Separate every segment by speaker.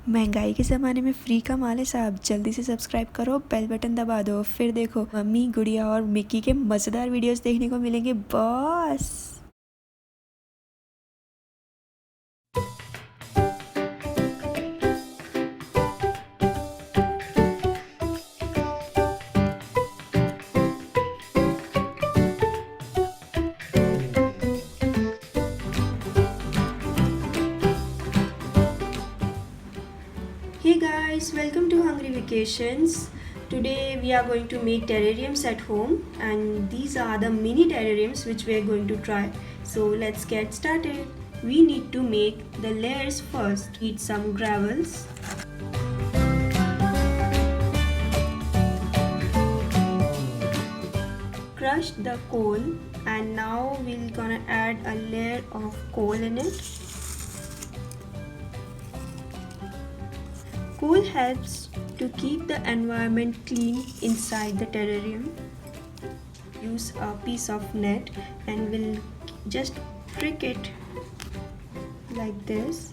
Speaker 1: महंगाई के ज़माने में फ्री का माल है साहब। जल्दी से सब्सक्राइब करो, बेल बटन दबा दो, फिर देखो मम्मी, गुड़िया और मिक्की के मज़ेदार वीडियोस देखने को मिलेंगे boss. Hey guys, welcome to Hungry Vacations. Today we are going to make terrariums at home, and these are the mini terrariums which we are going to try. So let's get started. We need to make the layers first. Need some gravels, crush the coal, and now we're gonna add a layer of coal in it. Coal helps to keep the environment clean inside the terrarium. Use a piece of net and we'll just prick it like this.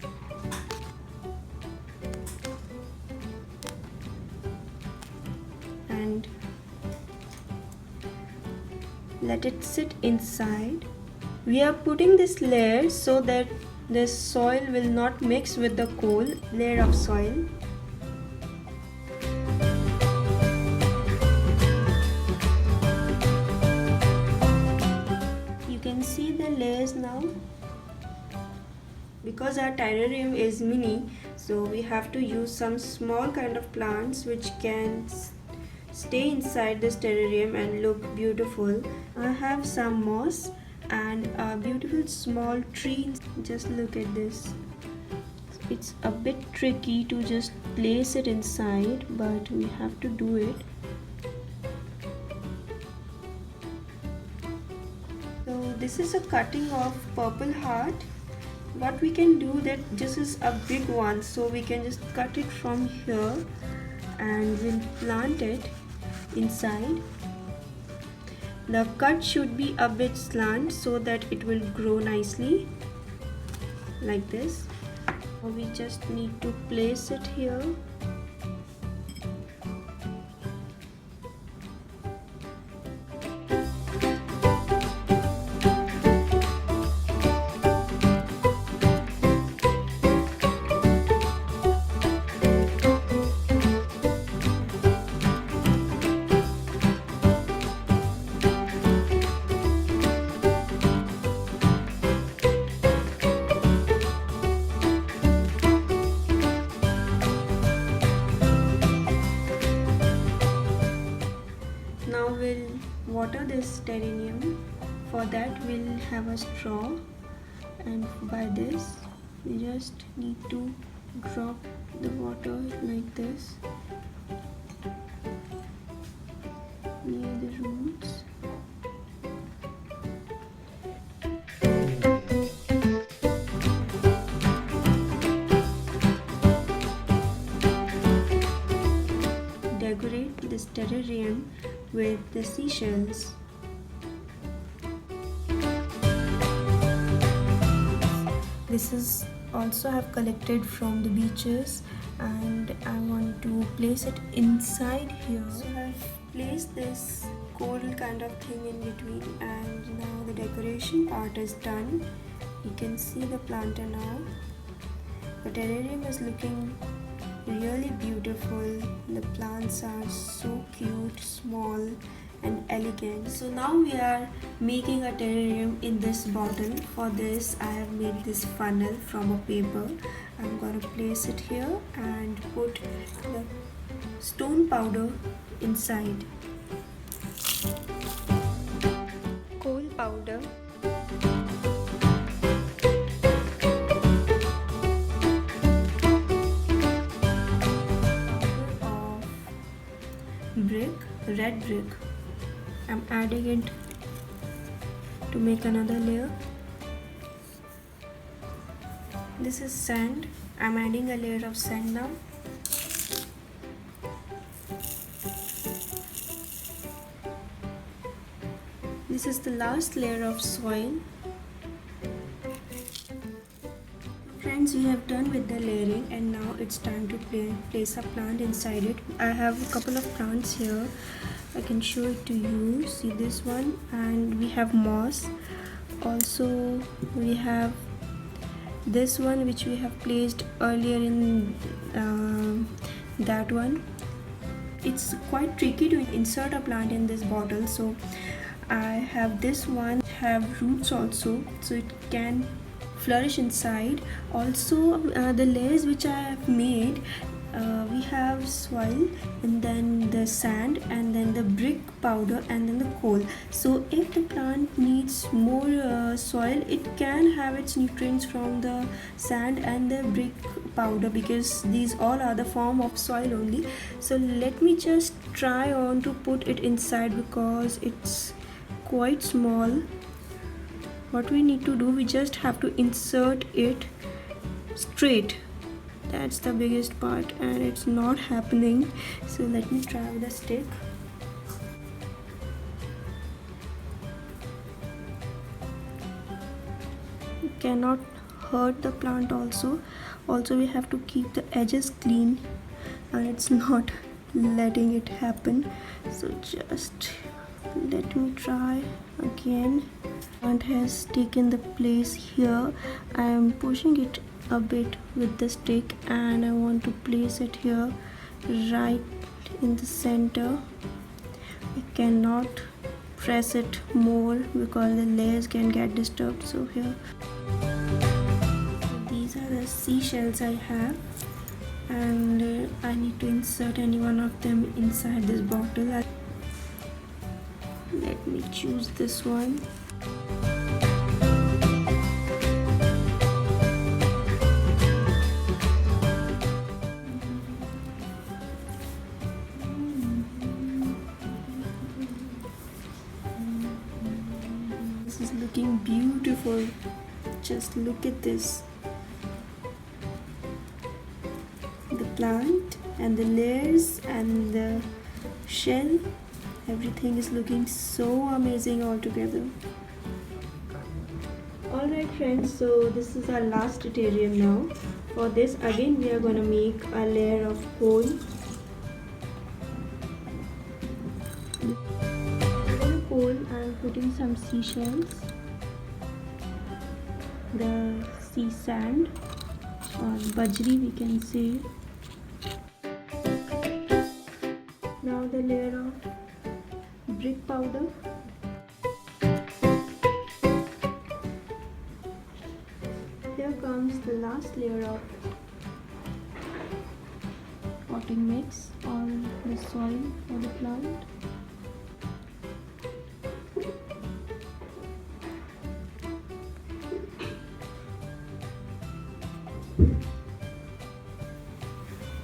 Speaker 1: And let it sit inside. We are putting this layer so that this soil will not mix with the coal layer of soil. See the layers now. Because our terrarium is mini, so we have to use some small kind of plants which can stay inside this terrarium and look beautiful. I have some moss and a beautiful small tree. Just look at this. It's a bit tricky to just place it inside, but we have to do it. This is a cutting of purple heart. What we can do, that this is a big one, so we can just cut it from here and we'll plant it inside. The cut should be a bit slant so that it will grow nicely like this. We just need to place it here. Now we'll water this terrarium. For that we'll have a straw, and by this we just need to drop the water like this near the roots. Decorate this terrarium with the seashells. This is also I have collected from the beaches, and I want to place it inside here. So I have placed this coral kind of thing in between, and now the decoration part is done. You can see the planter now. The terrarium is looking really beautiful. The plants are so cute, small and elegant. So now we are making a terrarium in this bottle. For this I have made this funnel from a paper. I'm going to place it here and put the stone powder inside. Coal powder, red brick. I'm adding it to make another layer. This is sand. I'm adding a layer of sand now. This is the last layer of soil. friends, we have done with the layering and now it's time to place a plant inside it. I have a couple of plants here. I can show it to you. See this one, and we have moss. Also we have this one which we have placed earlier in that one. It's quite tricky to insert a plant in this bottle, so I have this one, have roots also, so it can flourish inside. Also the layers which I have made, we have soil and then the sand and then the brick powder and then the coal. So if the plant needs more soil, it can have its nutrients from the sand and the brick powder, because these all are the form of soil only. So let me just try on to put it inside because it's quite small. What we need to do, we just have to insert it straight. That's the biggest part and it's not happening. So let me try with a stick. You cannot hurt the plant also. Also we have to keep the edges clean and it's not letting it happen. So just let me try again. Plant has taken the place here. I am pushing it a bit with the stick and I want to place it here right in the center. I cannot press it more because the layers can get disturbed. So here, these are the seashells I have, and I need to insert any one of them inside this bottle. Let me choose this one. This is looking beautiful. Just look at this. The plant and the layers and the shell, everything is looking so amazing all together. Alright friends, so this is our last terrarium now. For this again we are going to make a layer of coal. Coal, I'm putting some seashells, the sea sand or bajri we can say. Now the layer of brick powder. Here comes the last layer of potting mix or the soil for the plant.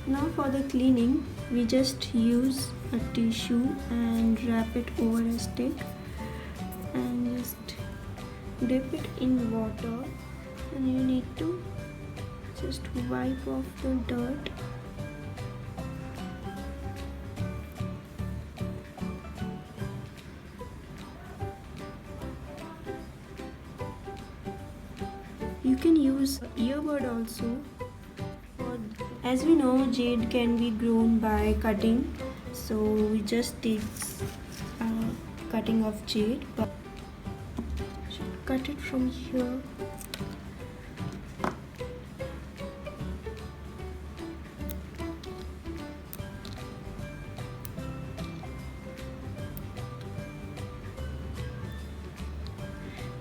Speaker 1: Now for the cleaning, we just use a tissue and wrap it over a stick and just dip it in water, and you need to just wipe off the dirt. You can use earbud also. As we know, jade can be grown by cutting, so we just take cutting of jade, but should cut it from here.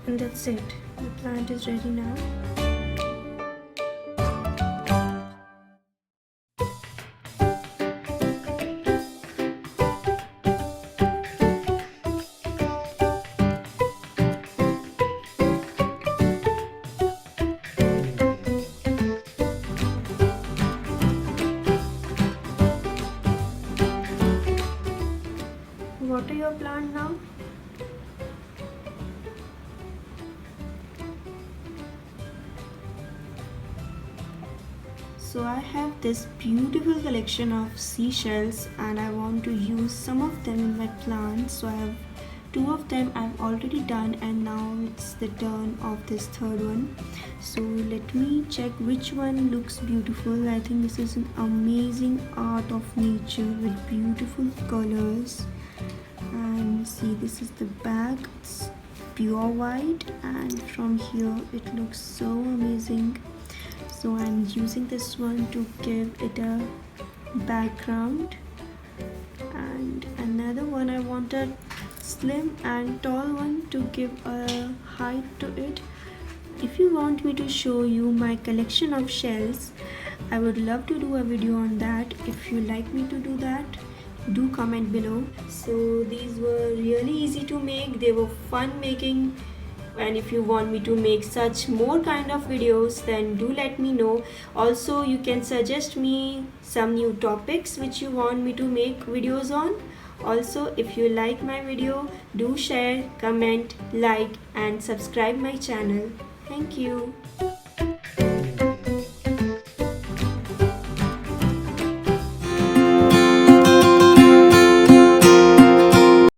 Speaker 1: And that's it. The plant is ready now. Water your plant now. So I have this beautiful collection of seashells and I want to use some of them in my plant, so I have two of them I've already done, and now it's the turn of this third one. So let me check which one looks beautiful. I think this is an amazing art of nature with beautiful colors. And see, this is the back. It's pure white, and from here it looks so amazing. So I'm using this one to give it a background. And another one, I wanted slim and tall one to give a height to it. If you want me to show you my collection of shells, I would love to do a video on that. If you like me to do that, do comment below. So these were really easy to make, they were fun making, and if you want me to make such more kind of videos, then do let me know. Also, you can suggest me some new topics which you want me to make videos on. Also, if you like my video, do share, comment, like and subscribe my channel. Thank you.